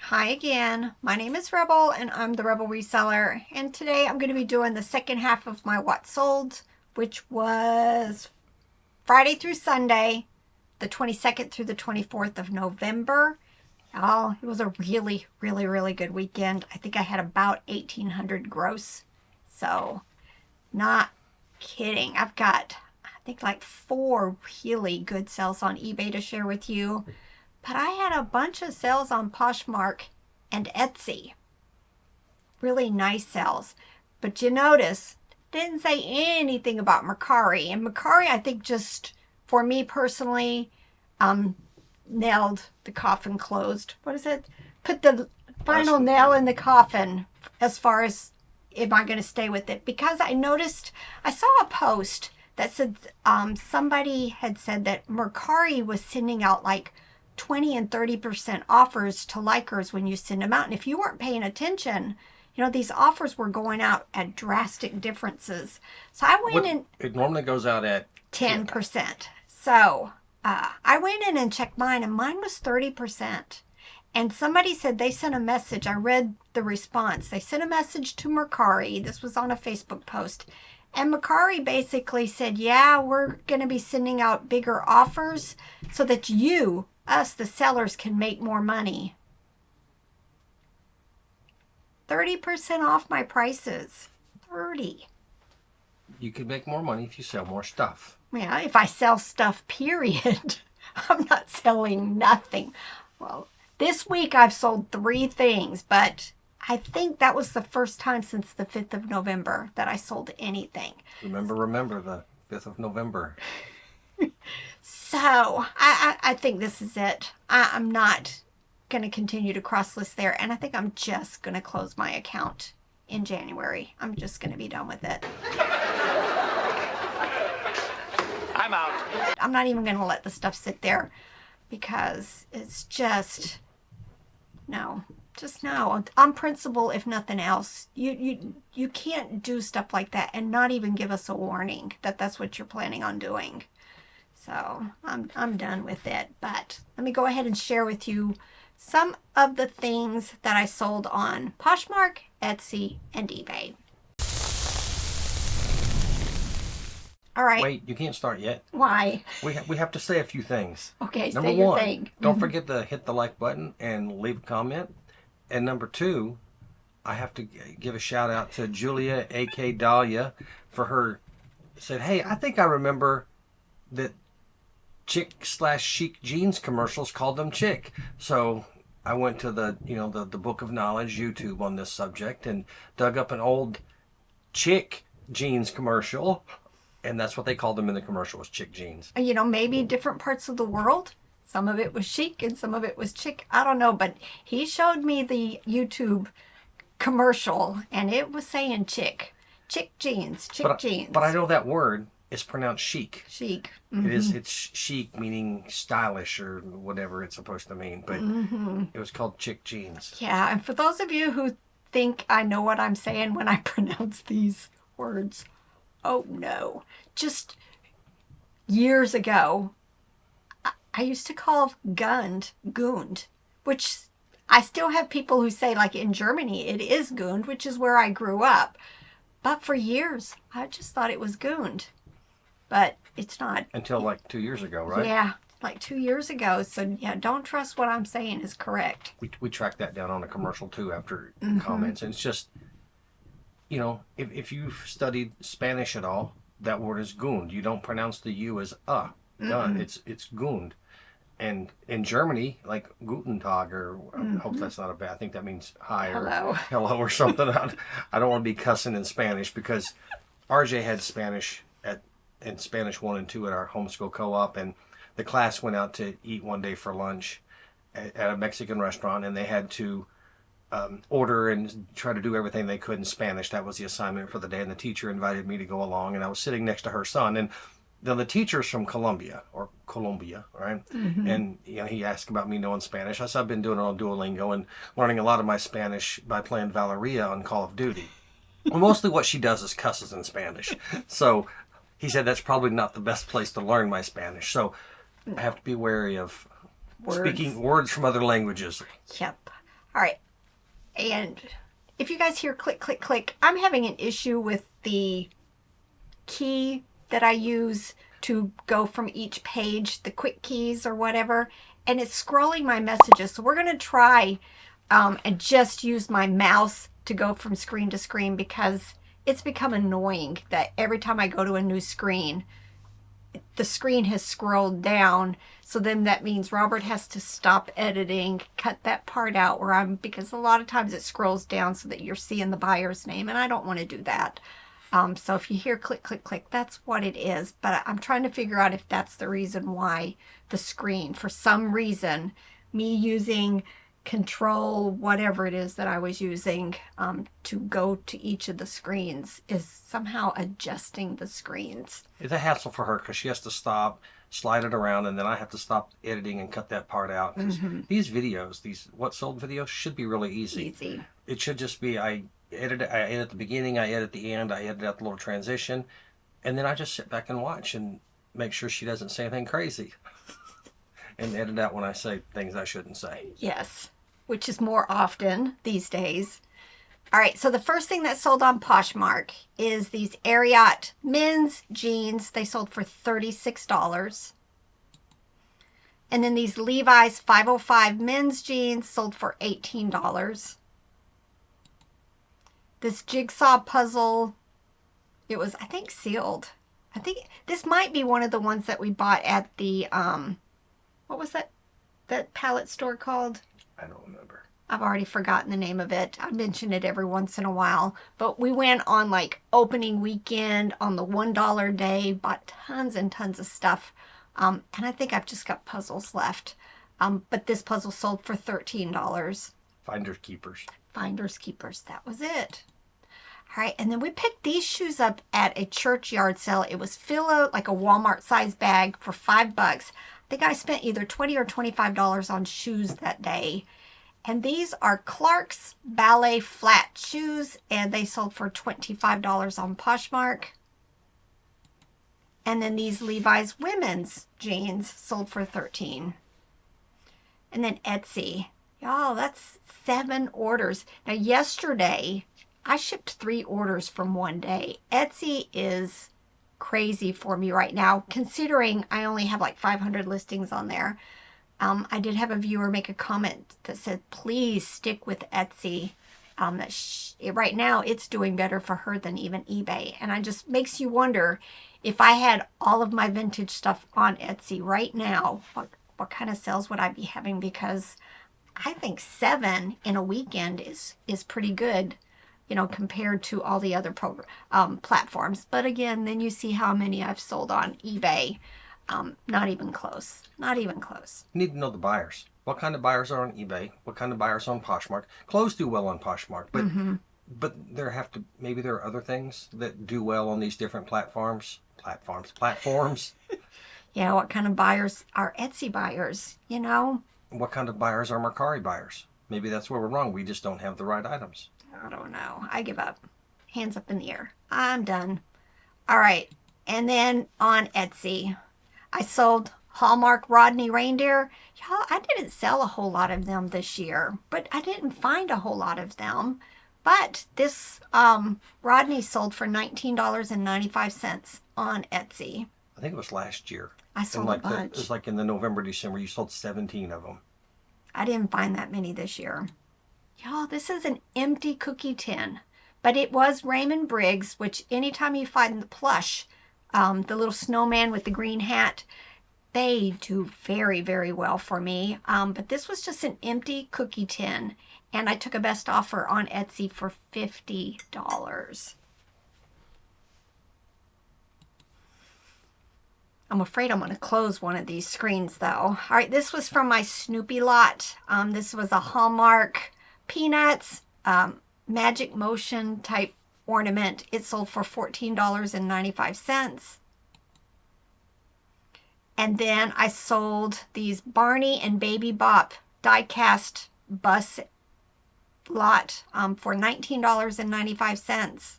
Hi again, my name is Rebel and I'm the Rebel Reseller, and today I'm going to be doing the second half of my What Sold, which was Friday through Sunday, the 22nd through the 24th of November. Oh, it was a really good weekend. I think I had about 1,800 gross, so not kidding. I've got, I think, like 4 really good sales on eBay to share with you. But I had a bunch of sales on Poshmark and Etsy. Really nice sales. But you notice, didn't say anything about Mercari. And Mercari, I think, just, for me personally, nailed the coffin closed. What is it? Put the final nail in the coffin as far as, am I going to stay with it? Because I noticed, I saw a post that said somebody had said that Mercari was sending out like 20 and 30% offers to likers when you send them out. And if you weren't paying attention, these offers were going out at drastic differences. So I went in. It normally goes out at 10%. So I went in and checked mine, and mine was 30%. And somebody said they sent a message. I read the response. They sent a message to Mercari. This was on a Facebook post. And Mercari basically said, yeah, we're going to be sending out bigger offers so that us, the sellers, can make more money. 30% off my prices. 30. You can make more money if you sell more stuff. Yeah, if I sell stuff, period. I'm not selling nothing. Well, this week I've sold 3 things, but I think that was the first time since the 5th of November that I sold anything. Remember the 5th of November. So I think this is it. I'm not going to continue to cross-list there, and I think I'm just going to close my account in January. I'm just going to be done with it. I'm out. I'm not even going to let the stuff sit there because it's just no. On principle, if nothing else. You can't do stuff like that and not even give us a warning that that's what you're planning on doing. So I'm done with it. But let me go ahead and share with you some of the things that I sold on Poshmark, Etsy, and eBay. All right. Wait, you can't start yet. Why? We have to say a few things. Okay, Number say your one, thing. don't forget to hit the like button and leave a comment. And number 2, I have to give a shout out to Julia, A.K. Dahlia, for her said, hey, I think I remember that chick/chic jeans commercials called them chick. So I went to the book of knowledge, YouTube, on this subject, and dug up an old chick jeans commercial, and that's what they called them in the commercial, was chick jeans. Maybe different parts of the world, some of it was chic and some of it was chick. I don't know, but he showed me the YouTube commercial and it was saying chick jeans. But I know that word is pronounced chic. Chic. Mm-hmm. It's chic, meaning stylish or whatever it's supposed to mean, but it was called chick jeans. Yeah, and for those of you who think I know what I'm saying when I pronounce these words, oh no. Just years ago, I used to call gund, which I still have people who say, like in Germany, it is Gund, which is where I grew up. But for years, I just thought it was Gund. But it's not. Until like 2 years ago, right? Yeah, like 2 years ago. So yeah, don't trust what I'm saying is correct. We tracked that down on a commercial too after comments. And it's just, if you've studied Spanish at all, that word is Gund. You don't pronounce the U as Gund. It's Gund. And in Germany, like Guten Tag, or I hope that's not a bad, I think that means hi or hello or something. I don't want to be cussing in Spanish because RJ had Spanish in Spanish 1 and 2 at our homeschool co-op, and the class went out to eat one day for lunch at a Mexican restaurant, and they had to order and try to do everything they could in Spanish. That was the assignment for the day, and the teacher invited me to go along, and I was sitting next to her son, and then the teacher's from Colombia, right? And he asked about me knowing Spanish. I said I've been doing it on Duolingo and learning a lot of my Spanish by playing Valeria on Call of Duty. Well, mostly what she does is cusses in Spanish. So he said that's probably not the best place to learn my Spanish. So I have to be wary of speaking words from other languages. Yep. All right. And if you guys hear click, click, click, I'm having an issue with the key that I use to go from each page, the quick keys or whatever, and it's scrolling my messages. So we're going to try and just use my mouse to go from screen to screen, because it's become annoying that every time I go to a new screen, the screen has scrolled down. So then that means Robert has to stop editing, cut that part out because a lot of times it scrolls down so that you're seeing the buyer's name, and I don't want to do that. So if you hear click, click, click, that's what it is. But I'm trying to figure out if that's the reason why the screen, for some reason, me using control, whatever it is that I was using to go to each of the screens, is somehow adjusting the screens. It's a hassle for her because she has to stop, slide it around, and then I have to stop editing and cut that part out. These videos, these what sold videos, should be really easy. It should just be I edit the beginning, I edit the end, I edit out the little transition, and then I just sit back and watch and make sure she doesn't say anything crazy. And edit out when I say things I shouldn't say. Yes, which is more often these days. All right, so the first thing that sold on Poshmark is these Ariat men's jeans. They sold for $36. And then these Levi's 505 men's jeans sold for $18. This jigsaw puzzle, it was, I think, sealed. I think this might be one of the ones that we bought at the, what was that pallet store called? I don't remember. I've already forgotten the name of it. I mention it every once in a while. But we went on like opening weekend on the $1 day, bought tons and tons of stuff. And I think I've just got puzzles left. But this puzzle sold for $13. Finders keepers. Finders keepers. That was it. All right. And then we picked these shoes up at a church yard sale. It was like a Walmart size bag for $5. I think I spent either $20 or $25 on shoes that day. And these are Clark's ballet flat shoes, and they sold for $25 on Poshmark. And then these Levi's women's jeans sold for $13. And then Etsy. Y'all, that's 7 orders. Now, yesterday, I shipped 3 orders from one day. Etsy is crazy for me right now, considering I only have like 500 listings on there. I did have a viewer make a comment that said, please stick with Etsy. Right now, it's doing better for her than even eBay. And it just makes you wonder, if I had all of my vintage stuff on Etsy right now, what kind of sales would I be having? Because I think 7 in a weekend is pretty good, compared to all the other platforms. But again, then you see how many I've sold on eBay. Not even close. Not even close. You need to know the buyers. What kind of buyers are on eBay? What kind of buyers are on Poshmark? Clothes do well on Poshmark, but maybe there are other things that do well on these different platforms. Yeah, what kind of buyers are Etsy buyers, What kind of buyers are Mercari buyers? Maybe that's where we're wrong. We just don't have the right items. I don't know. I give up. Hands up in the air. I'm done. All right. And then on Etsy, I sold Hallmark Rodney reindeer. Y'all, I didn't sell a whole lot of them this year, but I didn't find a whole lot of them. But this Rodney sold for $19.95 on Etsy. I think it was last year. I sold a bunch. It was like in the November, December. You sold 17 of them. I didn't find that many this year. Y'all, this is an empty cookie tin. But it was Raymond Briggs, which anytime you find the plush, the little snowman with the green hat, they do very, very well for me. But this was just an empty cookie tin. And I took a best offer on Etsy for $50. I'm afraid I'm going to close one of these screens, though. All right, this was from my Snoopy lot. This was a Hallmark Peanuts Magic Motion type ornament. It sold for $14.95. And then I sold these Barney and Baby Bop die-cast bus lot for $19.95.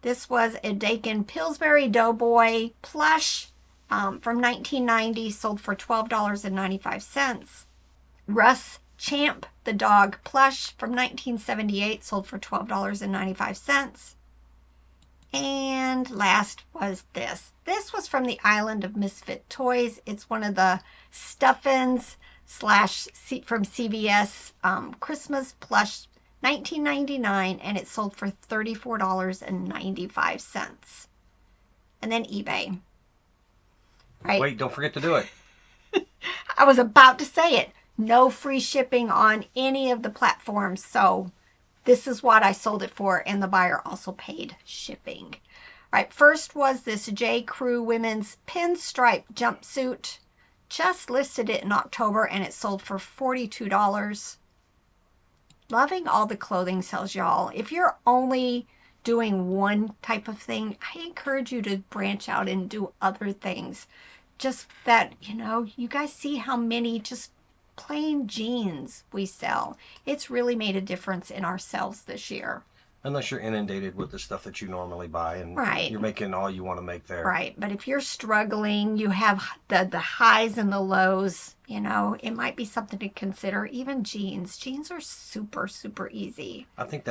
This was a Dakin Pillsbury Doughboy plush from 1990, sold for $12.95. Russ Champ the dog plush from 1978 sold for $12.95. And last was this. This was from the Island of Misfit Toys. It's one of the stuffins from CVS Christmas plush, $19.99, and it sold for $34.95. And then eBay. Right? Wait, don't forget to do it. I was about to say it. No free shipping on any of the platforms. So this is what I sold it for, and the buyer also paid shipping. All right, first was this J. Crew women's pinstripe jumpsuit. Just listed it in October, and it sold for $42. Loving all the clothing sales, y'all. If you're only doing one type of thing, I encourage you to branch out and do other things. Just that, you guys see how many just plain jeans we sell. It's really made a difference in our sales this year. Unless you're inundated with the stuff that you normally buy and Right. You're making all you want to make there. Right. But if you're struggling, you have the highs and the lows, it might be something to consider. Even jeans. Jeans are super, super easy. I think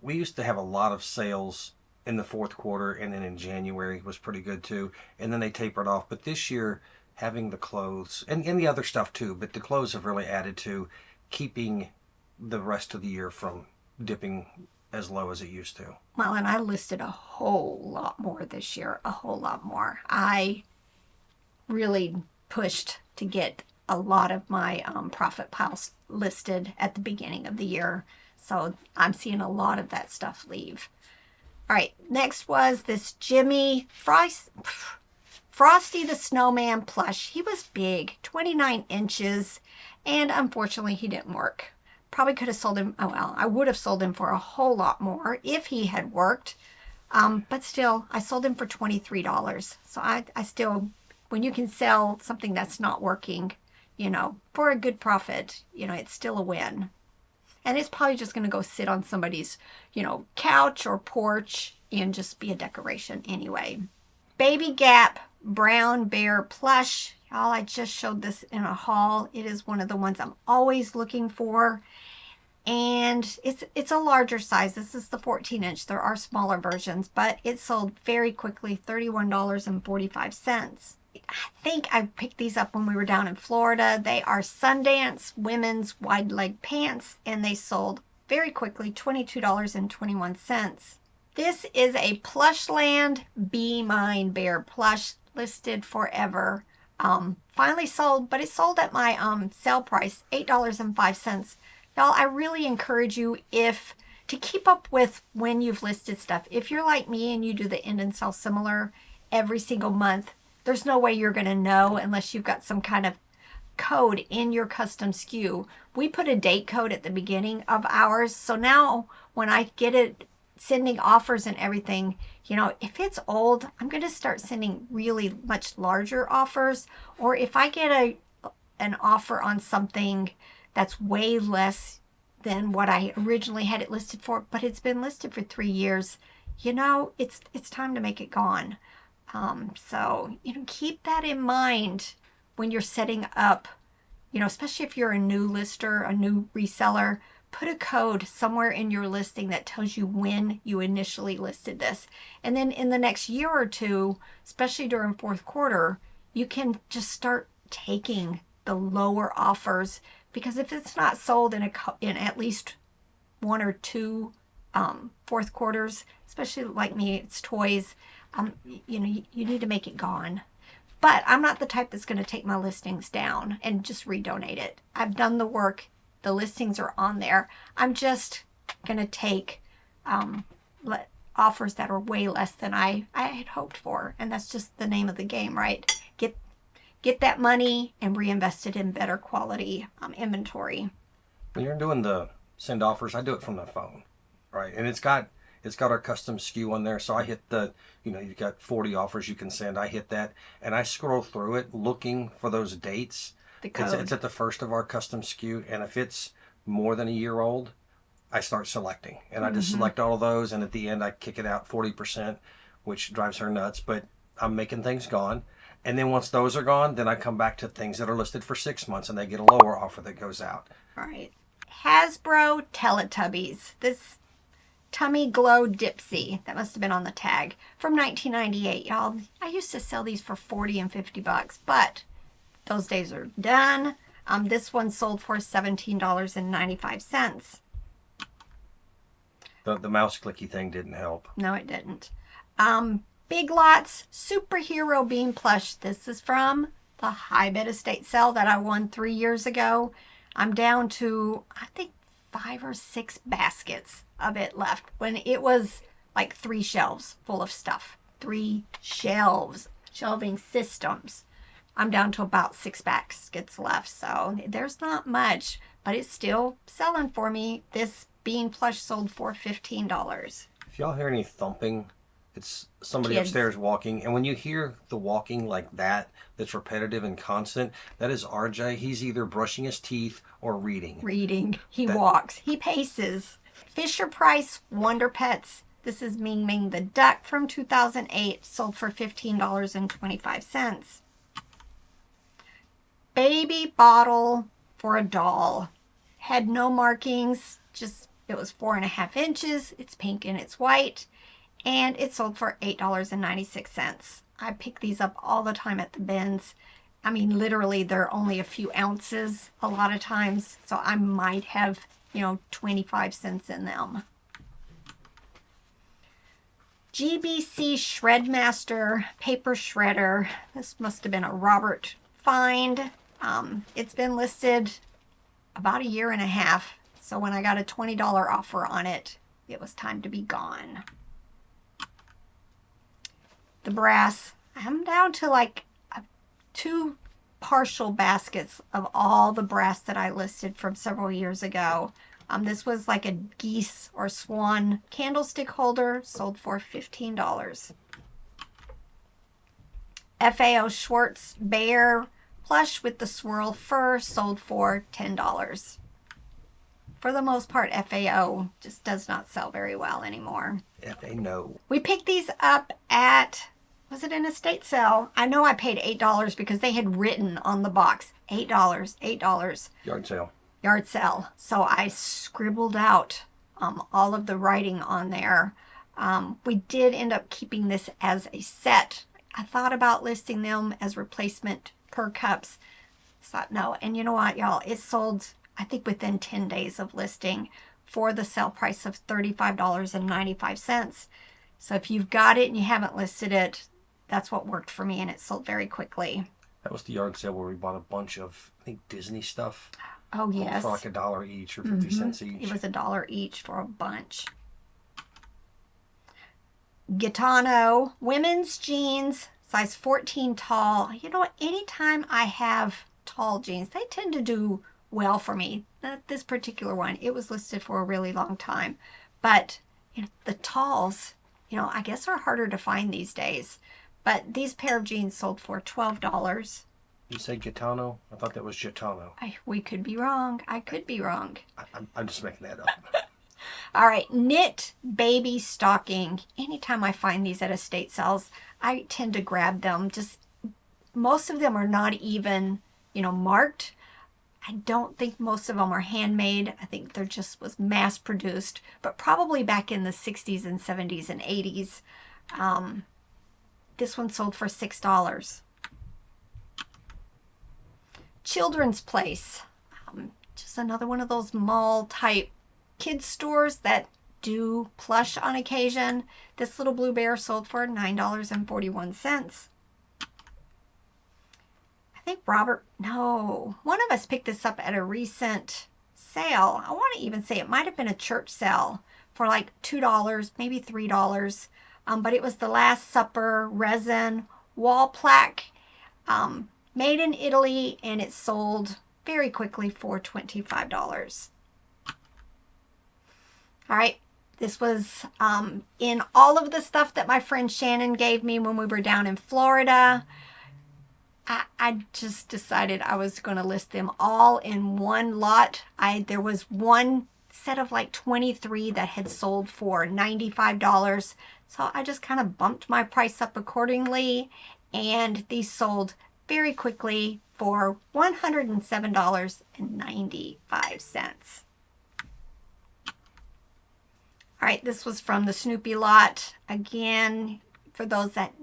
we used to have a lot of sales in the fourth quarter, and then in January was pretty good too. And then they tapered off. But this year, having the clothes and the other stuff too, but the clothes have really added to keeping the rest of the year from dipping as low as it used to. Well, and I listed a whole lot more this year, a whole lot more. I really pushed to get a lot of my profit piles listed at the beginning of the year. So I'm seeing a lot of that stuff leave. All right, next was this Jimmy Frosty the Snowman plush. He was big, 29 inches, and unfortunately he didn't work. Probably could have sold him, I would have sold him for a whole lot more if he had worked. But still, I sold him for $23. So I still, when you can sell something that's not working, for a good profit, it's still a win. And it's probably just going to go sit on somebody's, couch or porch and just be a decoration anyway. Baby Gap Brown Bear plush. Y'all, I just showed this in a haul. It is one of the ones I'm always looking for. And it's a larger size. This is the 14-inch. There are smaller versions, but it sold very quickly, $31.45. I think I picked these up when we were down in Florida. They are Sundance women's wide leg pants, and they sold very quickly, $22.21. This is a Plushland Be Mine Bear plush, listed forever. Finally sold, but it sold at my sale price, $8.05. Y'all, I really encourage you to keep up with when you've listed stuff. If you're like me and you do the end and sell similar every single month, there's no way you're going to know unless you've got some kind of code in your custom SKU. We put a date code at the beginning of ours. So now when I get it, sending offers and everything, if it's old, I'm going to start sending really much larger offers. Or if I get an offer on something that's way less than what I originally had it listed for, but it's been listed for 3 years, it's time to make it gone. So, keep that in mind when you're setting up, especially if you're a new lister, a new reseller, put a code somewhere in your listing that tells you when you initially listed this. And then in the next year or two, especially during fourth quarter, you can just start taking the lower offers, because if it's not sold in at least 1 or 2 fourth quarters, especially like me, it's toys, you need to make it gone. But I'm not the type that's going to take my listings down and just redonate it. I've done the work. The listings are on there. I'm just going to take offers that are way less than I had hoped for. And that's just the name of the game, right? Get that money and reinvest it in better quality inventory. When you're doing the send offers, I do it from the phone, right? And it's got our custom SKU on there. So I hit you've got 40 offers you can send. I hit that and I scroll through it looking for those dates. The code. It's at the first of our custom SKU. And if it's more than a year old, I start selecting. And I just select all of those. And at the end, I kick it out 40%, which drives her nuts. But I'm making things gone. And then once those are gone, then I come back to things that are listed for 6 months and they get a lower offer that goes out. All right. Hasbro Teletubbies. This Tummy Glow Dipsy. That must have been on the tag. From 1998, y'all. I used to sell these for $40 and $50, but those days are done. This one sold for $17.95. The mouse clicky thing didn't help. No, it didn't. Big Lots Superhero Bean Plush. This is from the high bid estate sale that I won 3 years ago. I'm down to, I think, 5 or 6 baskets of it left when it was like 3 shelves full of stuff. 3 shelves, shelving systems. I'm down to about 6 baskets left, so there's not much, but it's still selling for me. This bean plush sold for $15. If y'all hear any thumping, it's somebody Kids. upstairs walking. And when you hear the walking like that, that's repetitive and constant, that is RJ. He's either brushing his teeth or reading. He walks. He paces. Fisher Price Wonder Pets. This is Ming Ming the duck from 2008. Sold for $15.25. Baby bottle for a doll. Had no markings. Just, it was 4.5 inches. It's pink and it's white. And it sold for $8.96. I pick these up all the time at the bins. I mean, literally, they're only a few ounces a lot of times. So I might have, 25 cents in them. GBC Shredmaster Paper Shredder. This must have been a Robert find. It's been listed about 1.5 years. So when I got a $20 offer on it, it was time to be gone. The brass. I'm down to like 2 partial baskets of all the brass that I listed from several years ago. This was like a geese or swan candlestick holder, sold for $15. FAO Schwartz Bear plush with the swirl fur, sold for $10. For the most part, FAO just does not sell very well anymore. FA no. We picked these up at, was it an estate sale? I know I paid $8 because they had written on the box, $8, $8. Yard sale. Yard sale. So I scribbled out all of the writing on there. We did end up keeping this as a set. I thought about listing them as replacement per cups. Thought no. And you know what, y'all? It sold, I think, within 10 days of listing for the sale price of $35.95. So if you've got it and you haven't listed it, that's what worked for me, and it sold very quickly. That was the yard sale where we bought a bunch of, I think, Disney stuff. Oh, yes. For like $1 each or 50 cents each. It was $1 each for a bunch. Gitano women's jeans, size 14 tall. You know what? Anytime I have tall jeans, they tend to do well for me. This particular one, it was listed for a really long time. But the talls, I guess are harder to find these days. But these pair of jeans sold for $12. You say Gitano? I thought that was Gitano. We could be wrong. I could be wrong. I'm just making that up. All right, knit baby stocking. Anytime I find these at estate sales, I tend to grab them. Just most of them are not even, marked. I don't think most of them are handmade. I think they're just was mass produced, but probably back in the 60s and 70s and 80s. This one sold for $6. Children's Place. Just another one of those mall type kids stores that do plush on occasion. This little blue bear sold for $9.41. I think one of us picked this up at a recent sale. I want to even say it might have been a church sale for like $2, maybe $3. But it was the Last Supper resin wall plaque, made in Italy, and it sold very quickly for $25. All right, this was in all of the stuff that my friend Shannon gave me when we were down in Florida. I just decided I was going to list them all in one lot. There was one set of like 23 that had sold for $95. So I just kind of bumped my price up accordingly. And these sold very quickly for $107.95. All right, this was from the Snoopy lot. Again, for those that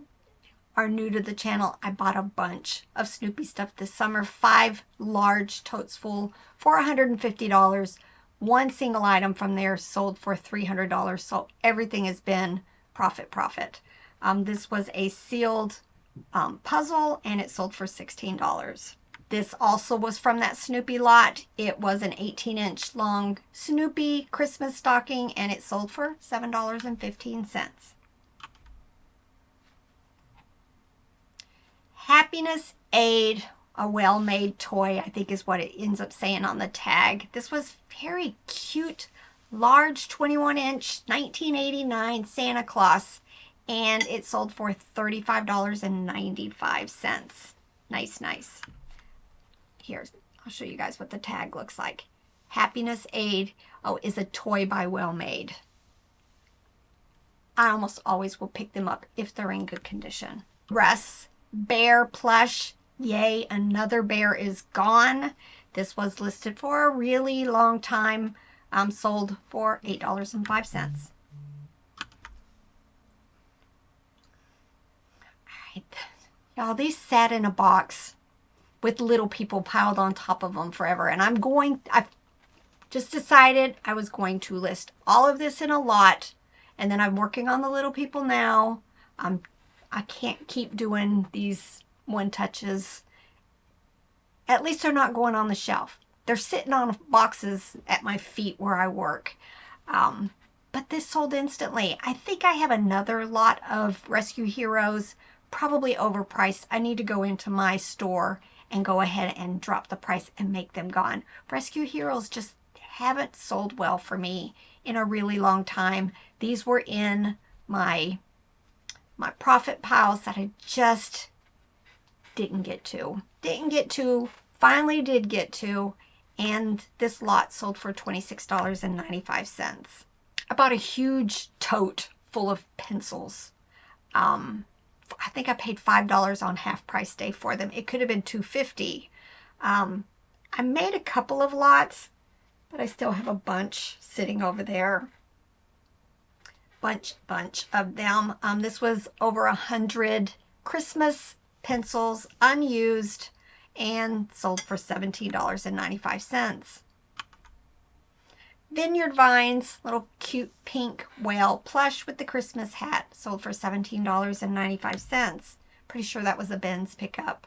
are new to the channel, I bought a bunch of Snoopy stuff this summer. 5 large totes full for $150. One single item from there sold for $300. So everything has been profit. This was a sealed puzzle, and it sold for $16. This also was from that Snoopy lot. It was an 18-inch long Snoopy Christmas stocking, and it sold for $7.15. Happiness Aid, a well-made toy, I think is what it ends up saying on the tag. This was very cute, large 21-inch 1989 Santa Claus, and it sold for $35.95. Nice. Here, I'll show you guys what the tag looks like. Happiness Aid, is a toy by Well Made. I almost always will pick them up if they're in good condition. Russ Bear plush. Yay, another bear is gone. This was listed for a really long time. Sold for $8.05. Alright, y'all, these sat in a box with little people piled on top of them forever. And I've just decided I was going to list all of this in a lot. And then I'm working on the little people now. I can't keep doing these one touches. At least they're not going on the shelf. They're sitting on boxes at my feet where I work. But this sold instantly. I think I have another lot of Rescue Heroes, probably overpriced. I need to go into my store and go ahead and drop the price and make them gone. Rescue Heroes just haven't sold well for me in a really long time. These were in my profit piles that I just didn't get to. Finally did get to, and this lot sold for $26.95. I bought a huge tote full of pencils. I think I paid $5 on half price day for them. It could have been $2.50. I made a couple of lots, but I still have a bunch sitting over there. Bunch of them. This was over 100 Christmas pencils, unused, and sold for $17.95. Vineyard Vines, little cute pink whale plush with the Christmas hat, sold for $17.95. Pretty sure that was a Ben's pickup.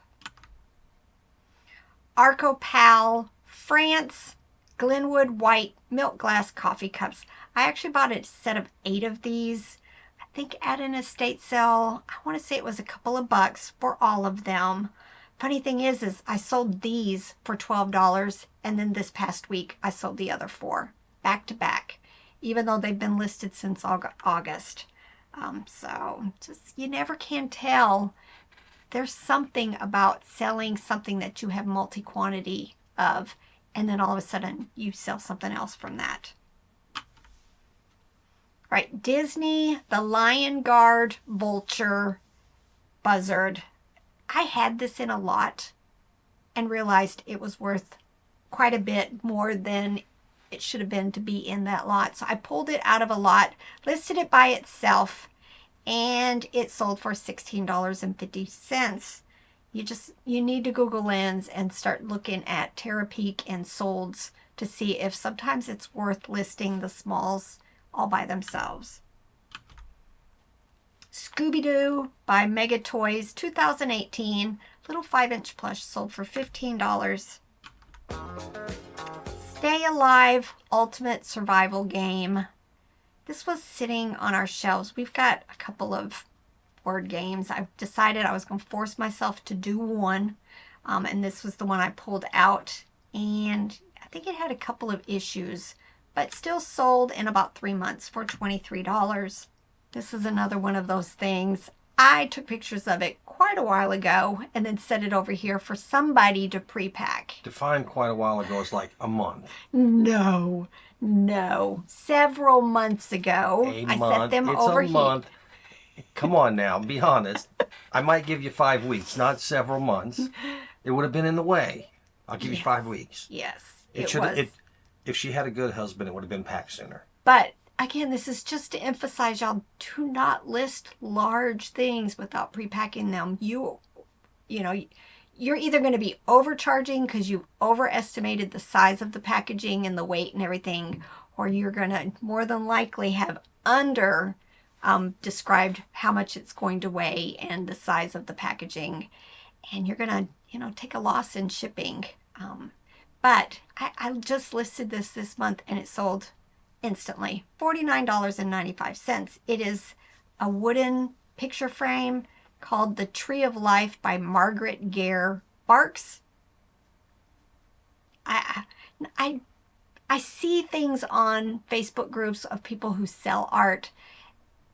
Arco Pal France Glenwood White Milk Glass Coffee Cups. I actually bought a set of 8 of these. I think at an estate sale, I want to say it was a couple of bucks for all of them. Funny thing is I sold these for $12, and then this past week I sold the other 4 back to back, even though they've been listed since August. So just, you never can tell. There's something about selling something that you have multi-quantity of, and then all of a sudden you sell something else from that. Right, Disney, the Lion Guard Vulture Buzzard. I had this in a lot and realized it was worth quite a bit more than it should have been to be in that lot. So I pulled it out of a lot, listed it by itself, and it sold for $16.50. You need to Google Lens and start looking at Terapeak and Solds to see if sometimes it's worth listing the smalls all by themselves. Scooby-Doo by Mega Toys 2018. Little 5-inch plush sold for $15. Stay Alive Ultimate Survival Game. This was sitting on our shelves. We've got a couple of board games. I've decided I was going to force myself to do one. And this was the one I pulled out. And I think it had a couple of issues, but still sold in about 3 months for $23. This is another one of those things. I took pictures of it quite a while ago and then set it over here for somebody to pre-pack. Defined quite a while ago is like a month. No. Several months ago. I set them over here. Come on now, be honest. I might give you 5 weeks, not several months. It would have been in the way. I'll give you 5 weeks. Yes, It should. If she had a good husband, it would have been packed sooner. But again, this is just to emphasize, y'all, do not list large things without prepacking them. You know, you're either going to be overcharging because you've overestimated the size of the packaging and the weight and everything, or you're going to more than likely have under described how much it's going to weigh and the size of the packaging, and you're going to, take a loss in shipping. But I just listed this month and it sold instantly. $49.95. It is a wooden picture frame called The Tree of Life by Margaret Gare Barks. I see things on Facebook groups of people who sell art,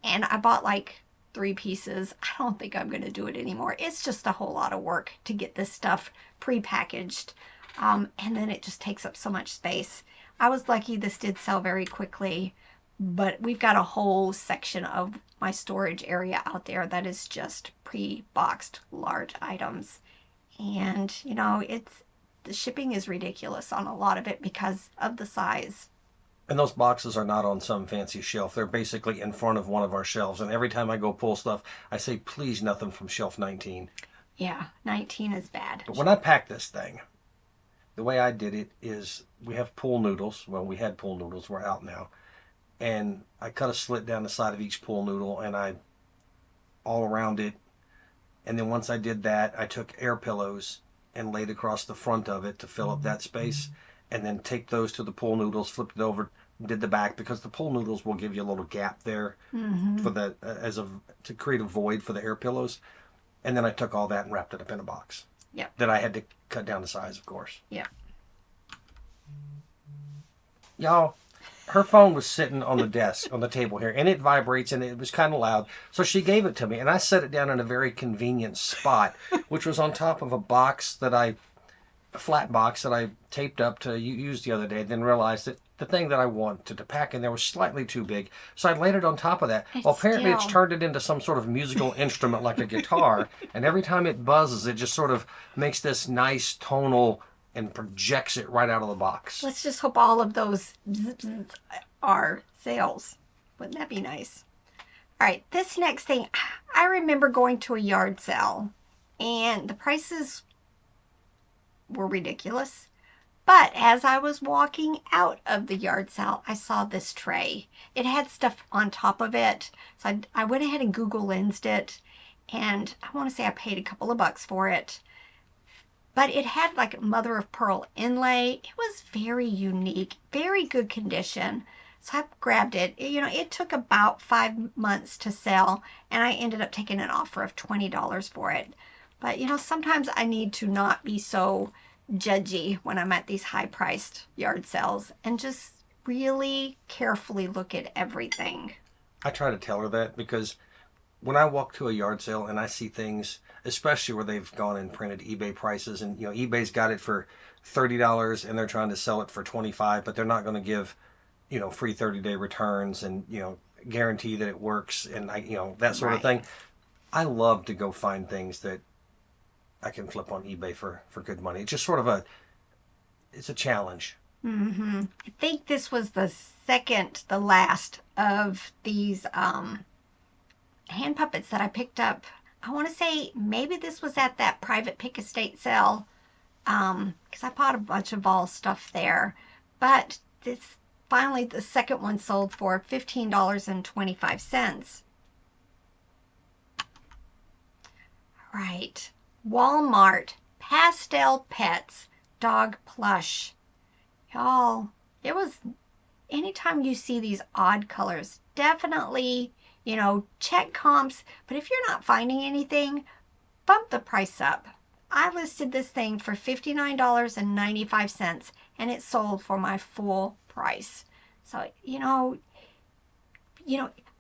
and I bought like 3 pieces. I don't think I'm going to do it anymore. It's just a whole lot of work to get this stuff pre-packaged. And then it just takes up so much space. I was lucky this did sell very quickly, but we've got a whole section of my storage area out there that is just pre-boxed large items. And, the shipping is ridiculous on a lot of it because of the size. And those boxes are not on some fancy shelf. They're basically in front of one of our shelves. And every time I go pull stuff, I say, please, nothing from shelf 19. Yeah, 19 is bad. But when I pack this thing, the way I did it is we have pool noodles. Well, we had pool noodles. We're out now. And I cut a slit down the side of each pool noodle and I all around it. And then once I did that, I took air pillows and laid across the front of it to fill up that space. And then take those to the pool noodles, flipped it over, did the back, because the pool noodles will give you a little gap there for the to create a void for the air pillows. And then I took all that and wrapped it up in a box. Yep. That I had to cut down the size, of course. Yeah. Y'all, her phone was sitting on the desk, on the table here, and it vibrates, and it was kind of loud. So she gave it to me, and I set it down in a very convenient spot, which was on top of a flat box that I taped up to use the other day, then realized that the thing that I wanted to pack in there was slightly too big. So I laid it on top of that. Well, apparently it's turned it into some sort of musical instrument like a guitar. And every time it buzzes, it just sort of makes this nice tonal and projects it right out of the box. Let's just hope all of those are sales. Wouldn't that be nice? All right, this next thing, I remember going to a yard sale and the prices were ridiculous. But as I was walking out of the yard sale, I saw this tray. It had stuff on top of it. So I went ahead and Google Lensed it. And I want to say I paid a couple of bucks for it. But it had like mother of pearl inlay. It was very unique, very good condition. So I grabbed it. It took about 5 months to sell. And I ended up taking an offer of $20 for it. But, sometimes I need to not be so judgy when I'm at these high-priced yard sales and just really carefully look at everything. I try to tell her that because when I walk to a yard sale and I see things, especially where they've gone and printed eBay prices, and eBay's got it for $30 and they're trying to sell it for $25, but they're not going to give free 30-day returns and guarantee that it works and that sort of thing. I love to go find things that I can flip on eBay for good money. It's just sort of it's a challenge. I think this was the last of these hand puppets that I picked up. I want to say maybe this was at that private pick estate sale because I bought a bunch of all stuff there. But this finally, the second one sold for $15.25. All right. Walmart Pastel Pets Dog Plush. Y'all, anytime you see these odd colors, definitely, check comps. But if you're not finding anything, bump the price up. I listed this thing for $59.95 and it sold for my full price. So,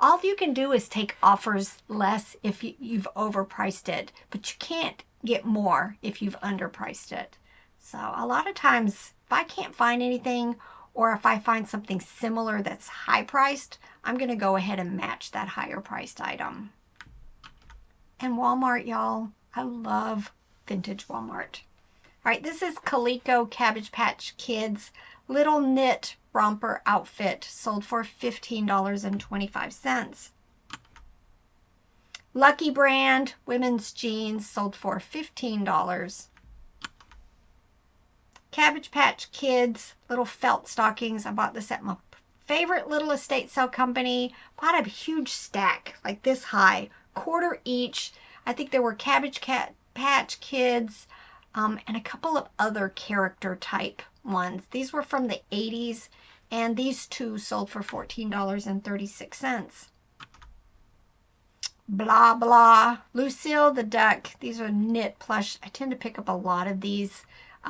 all you can do is take offers less if you've overpriced it, but you can't get more if you've underpriced it. So a lot of times, if I can't find anything, or if I find something similar that's high priced, I'm going to go ahead and match that higher priced item. And Walmart, y'all. I love vintage Walmart. All right, this is Calico Cabbage Patch Kids Little Knit Romper Outfit, sold for $15.25. Lucky Brand Women's Jeans, sold for $15. Cabbage Patch Kids Little Felt Stockings. I bought this at my favorite little estate sale company. Bought a huge stack, like this high, quarter each. I think there were Cabbage Patch Kids and a couple of other character type ones. These were from the 80s, and these two sold for $14.36. Blah Blah Lucille the Duck. These are knit plush. I tend to pick up a lot of these.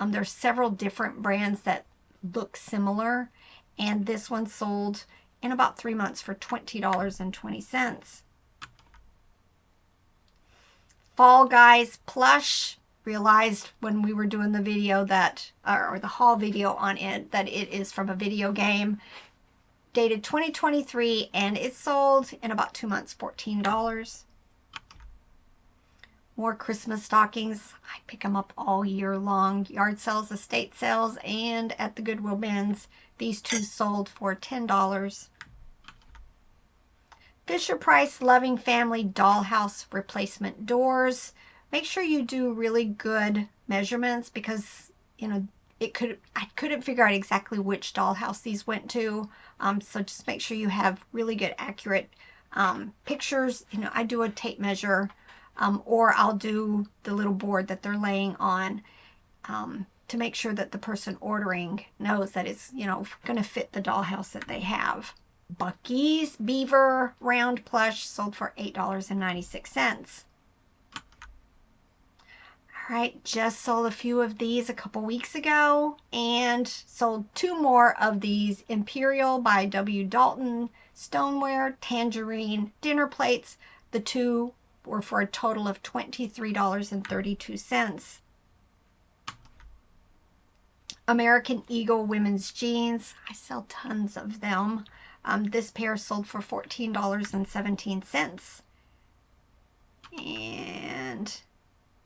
There's several different brands that look similar, and this one sold in about 3 months for $20.20. Fall Guys plush. Realized when we were doing the video that, or the haul video on it, that it is from a video game. Dated 2023, and it sold in about 2 months, $14. More Christmas stockings. I pick them up all year long. Yard sales, estate sales, and at the Goodwill bins. These two sold for $10. Fisher-Price Loving Family Dollhouse Replacement Doors. Make sure you do really good measurements because, you know, I couldn't figure out exactly which dollhouse these went to. So just make sure you have really good, accurate pictures. You know, I do a tape measure, or I'll do the little board that they're laying on to make sure that the person ordering knows that it's, you know, going to fit the dollhouse that they have. Bucky's Beaver Round Plush sold for $8.96. All right, just sold a few of these a couple weeks ago and sold 2 more of these Imperial by W. Dalton stoneware tangerine dinner plates. The 2 were for a total of $23.32. American Eagle women's jeans. I sell tons of them. This pair sold for $14.17. And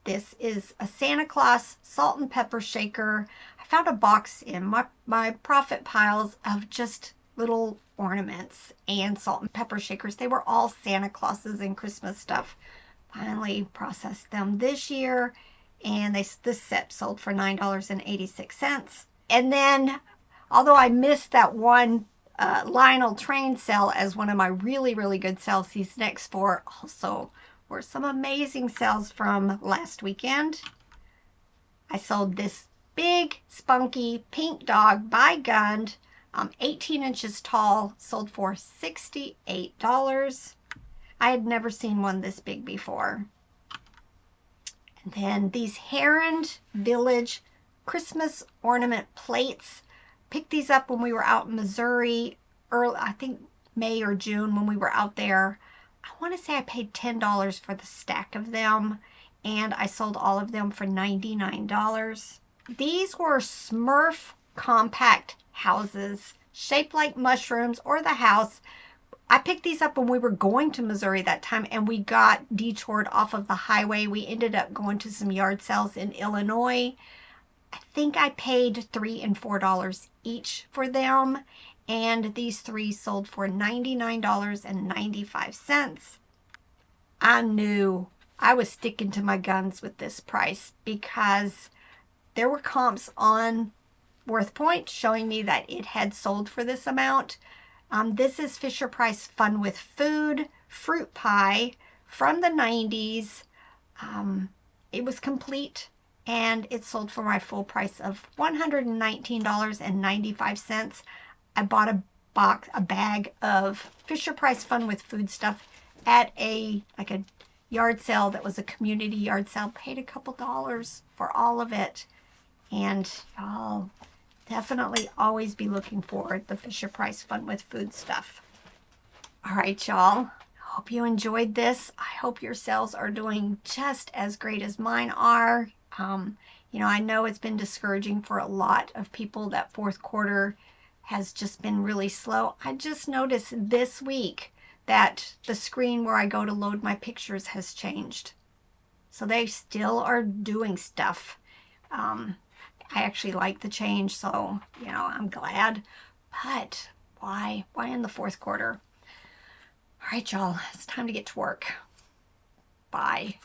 this is a Santa Claus salt and pepper shaker. I found a box in my profit piles of just little ornaments and salt and pepper shakers. They were all Santa Clauses and Christmas stuff. Finally processed them this year, and this set sold for $9.86. And then, although I missed that one Lionel Train sale as one of my really, really good sales, these next 4 also were some amazing sales from last weekend. I sold this big, spunky pink dog by Gund, 18 inches tall, sold for $68. I had never seen one this big before. And then these Heron Village Christmas ornament plates. Picked these up when we were out in Missouri, early, I think May or June when we were out there. I want to say I paid $10 for the stack of them, and I sold all of them for $99. These were Smurf compact houses, shaped like mushrooms or the house. I picked these up when we were going to Missouri that time, and we got detoured off of the highway. We ended up going to some yard sales in Illinois. I think I paid $3 and $4 each for them, and these 3 sold for $99.95. I knew I was sticking to my guns with this price because there were comps on WorthPoint showing me that it had sold for this amount. This is Fisher-Price Fun with Food fruit pie from the 90s. It was complete, and it sold for my full price of $119.95. I bought a bag of Fisher-Price Fun with Food stuff at a yard sale that was a community yard sale. Paid a couple dollars for all of it, and y'all definitely always be looking for the Fisher-Price Fun with Food stuff. All right, y'all. Hope you enjoyed this. I hope your sales are doing just as great as mine are. You know, I know it's been discouraging for a lot of people that fourth quarter has just been really slow. I just noticed this week that the screen where I go to load my pictures has changed. So they still are doing stuff. I actually like the change, so, you know, I'm glad. But why? Why in the fourth quarter? All right, y'all, it's time to get to work. Bye.